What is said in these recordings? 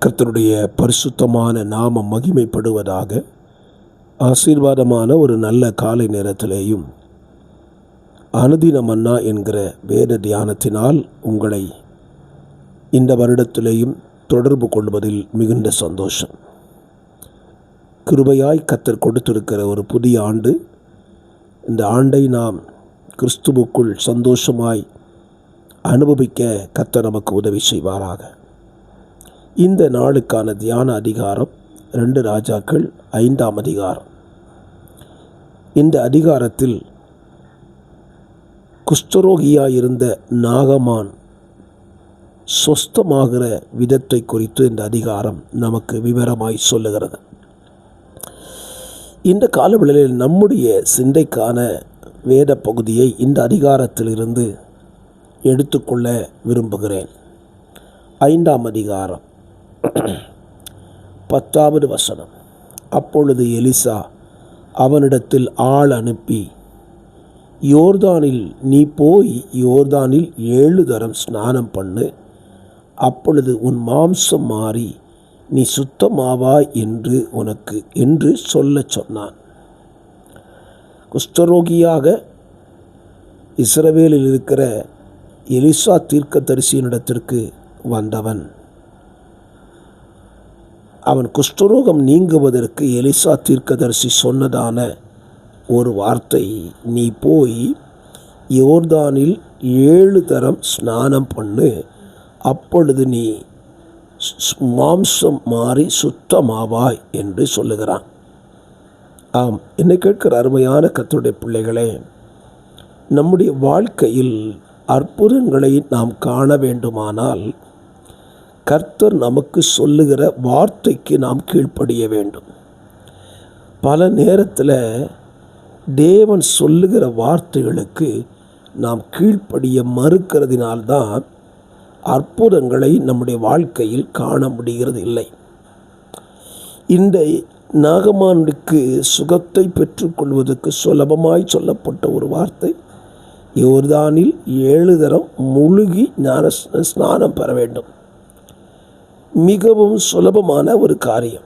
கர்த்தருடைய பரிசுத்தமான நாமம் மகிமைப்படுவதாக. ஆசீர்வாதமான ஒரு நல்ல காலை நேரத்திலேயும் அனுதின மன்னா என்கிற வேத தியானத்தினால் உங்களை இந்த வருடத்திலேயும் தொடர்பு கொள்வதில் மிகுந்த சந்தோஷம். கிருபையாய் கர்த்தர் கொடுத்திருக்கிற ஒரு புதிய ஆண்டு. இந்த ஆண்டை நாம் கிறிஸ்துவுக்குள் சந்தோஷமாய் அனுபவிக்க கர்த்தர் நமக்கு உதவி செய்வாராக. இந்த நாளுக்கான தியான அதிகாரம் 2 ராஜாக்கள் 5ஆம் அதிகாரம். இந்த அதிகாரத்தில் குஷ்டரோகியாயிருந்த நாகமான் சொஸ்தமாகிற விதத்தை குறித்து இந்த அதிகாரம் நமக்கு விவரமாய் சொல்லுகிறது. இந்த காலவெளியில் நம்முடைய சிந்தைக்கான வேத பகுதியை இந்த அதிகாரத்திலிருந்து எடுத்துக்கொள்ள விரும்புகிறேன். 5ஆம் அதிகாரம் 10வது வசனம். அப்பொழுது எலிசா அவனிடத்தில் ஆள் அனுப்பி, யோர்தானில் நீ போய் யோர்தானில் 7 தரம் ஸ்நானம் பண்ணு, அப்பொழுது உன் மாம்சம் மாறி நீ சுத்தமாவாய் என்று சொல்லச் சொன்னான். குஷ்டரோகியாக இஸ்ரவேலில் இருக்கிற எலிசா தீர்க்கதரிசியினிடத்திற்கு வந்தவன். அவன் குஷ்டரோகம் நீங்குவதற்கு எலிசா தீர்க்கதரிசி சொன்னதான ஒரு வார்த்தை, நீ போய் யோர்தானில் 7 தரம் ஸ்நானம் பண்ணு, அப்பொழுது நீ மாம்சம் மாறி சுத்தமாவாய் என்று சொல்லுகிறான். ஆம், என்னை கேட்கிற அருமையான கர்த்தருடைய பிள்ளைகளே, நம்முடைய வாழ்க்கையில் அற்புதங்களை நாம் காண வேண்டுமானால் கர்த்தர் நமக்கு சொல்லுகிற வார்த்தைக்கு நாம் கீழ்ப்படிய வேண்டும். பல நேரத்தில் தேவன் சொல்லுகிற வார்த்தைகளுக்கு நாம் கீழ்ப்படிய மறுக்கிறதினால்தான் அற்புதங்களை நம்முடைய வாழ்க்கையில் காண முடிகிறது இல்லை. இந்த நாகமானுக்கு சுகத்தை பெற்றுக்கொள்வதற்கு சுலபமாய் சொல்லப்பட்ட ஒரு வார்த்தை, யோர்தானில் 7 தரம் முழுகி ஸ்நானம் பெற வேண்டும். மிகவும் சுலபமான ஒரு காரியம்.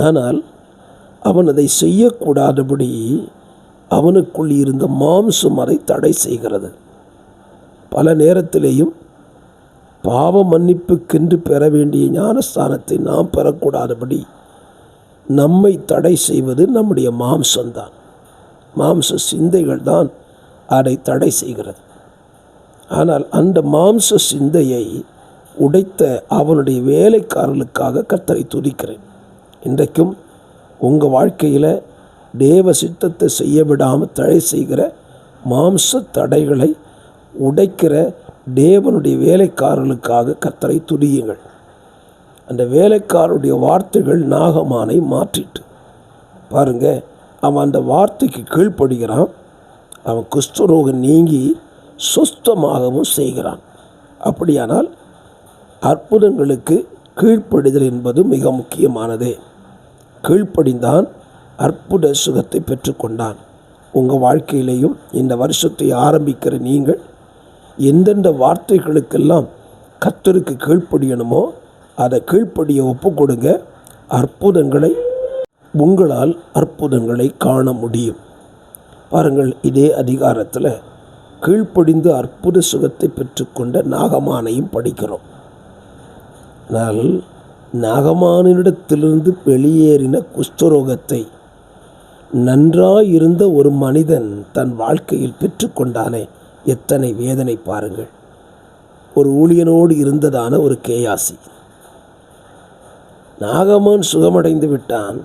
ஆனால் அவன் அதை செய்யக்கூடாதபடி அவனுக்குள் இருந்த மாம்சம் அதை தடை செய்கிறது. பல நேரத்திலேயும் பாவ மன்னிப்புக்கென்று பெற வேண்டிய ஞானஸ்தானத்தை நாம் பெறக்கூடாதபடி நம்மை தடை செய்வது நம்முடைய மாம்சம்தான். மாம்ச சிந்தைகள் தான் அதை தடை செய்கிறது. ஆனால் அந்த மாம்ச சிந்தையை உடைத்த அவனுடைய வேலைக்காரர்களுக்காக கர்த்தரை துதிக்கிறேன். இன்றைக்கும் உங்கள் வாழ்க்கையில் தேவ சித்தத்தை செய்ய விடாமல் தடை செய்கிற மாம்ச தடைகளை உடைக்கிற தேவனுடைய வேலைக்காரர்களுக்காக கர்த்தரை துதியுங்கள். அந்த வேலைக்காரருடைய வார்த்தைகள் நாகமானை மாற்றிட்டு பாருங்க, அவன் அந்த வார்த்தைக்கு கீழ்ப்படுகிறான். அவன் குஷ்டரோகம் நீங்கி சுஸ்தமாகவும் செய்கிறான். அப்படியானால் அற்புதங்களுக்கு கீழ்ப்படிதல் என்பது மிக முக்கியமானதே. கீழ்ப்படிந்தான் அற்புத சுகத்தை பெற்றுக்கொண்டான். உங்கள் வாழ்க்கையிலேயும் இந்த வருஷத்தை ஆரம்பிக்கிற நீங்கள் எந்தெந்த வார்த்தைகளுக்கெல்லாம் கர்த்தருக்கு கீழ்ப்படியணுமோ அதை கீழ்ப்படிய ஒப்பு கொடுங்க. உங்களால் அற்புதங்களை காண முடியும். பாருங்கள், இதே அதிகாரத்தில் கீழ்ப்படிந்து அற்புத சுகத்தை பெற்றுக்கொண்ட நாகமானையும் படிக்கிறோம். ஆனால் நாகமானிடத்திலிருந்து வெளியேறின குஷ்டரோகத்தை நன்றாயிருந்த ஒரு மனிதன் தன் வாழ்க்கையில் பெற்றுக்கொண்டானே, எத்தனை வேதனை பாருங்கள். ஒரு ஊழியனோடு இருந்ததான ஒரு கேயாசி. நாகமான் சுகமடைந்து விட்டான்.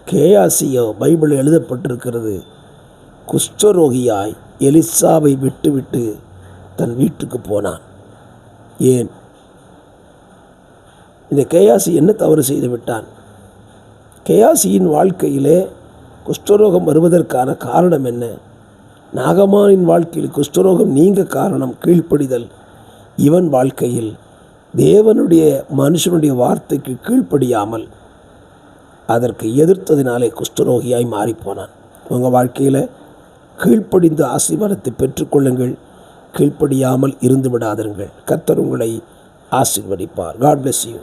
கேயாசியோ பைபிள் எழுதப்பட்டிருக்கிறது, குஷ்டரோகியாய் எலிசாவை விட்டுவிட்டு தன் வீட்டுக்கு போனான். ஏன்? இந்த கேயாசி என்ன தவறு செய்து விட்டான்? கேயாசியின் வாழ்க்கையிலே குஷ்டரோகம் வருவதற்கான காரணம் என்ன? நாகமானின் வாழ்க்கையில் குஷ்டரோகம் நீங்க காரணம் கீழ்ப்படிதல். இவன் வாழ்க்கையில் தேவனுடைய மனுஷனுடைய வார்த்தைக்கு கீழ்ப்படியாமல் அதற்கு எதிர்த்ததினாலே குஷ்டரோகியாய் மாறிப்போனான். உங்கள் வாழ்க்கையில் கீழ்ப்படிந்து ஆசீர்வாதத்தை பெற்றுக்கொள்ளுங்கள். கீழ்ப்படியாமல் இருந்து விடாதீர்கள். கர்த்தர் உங்களை ஆசீர்வதிப்பார். God bless you.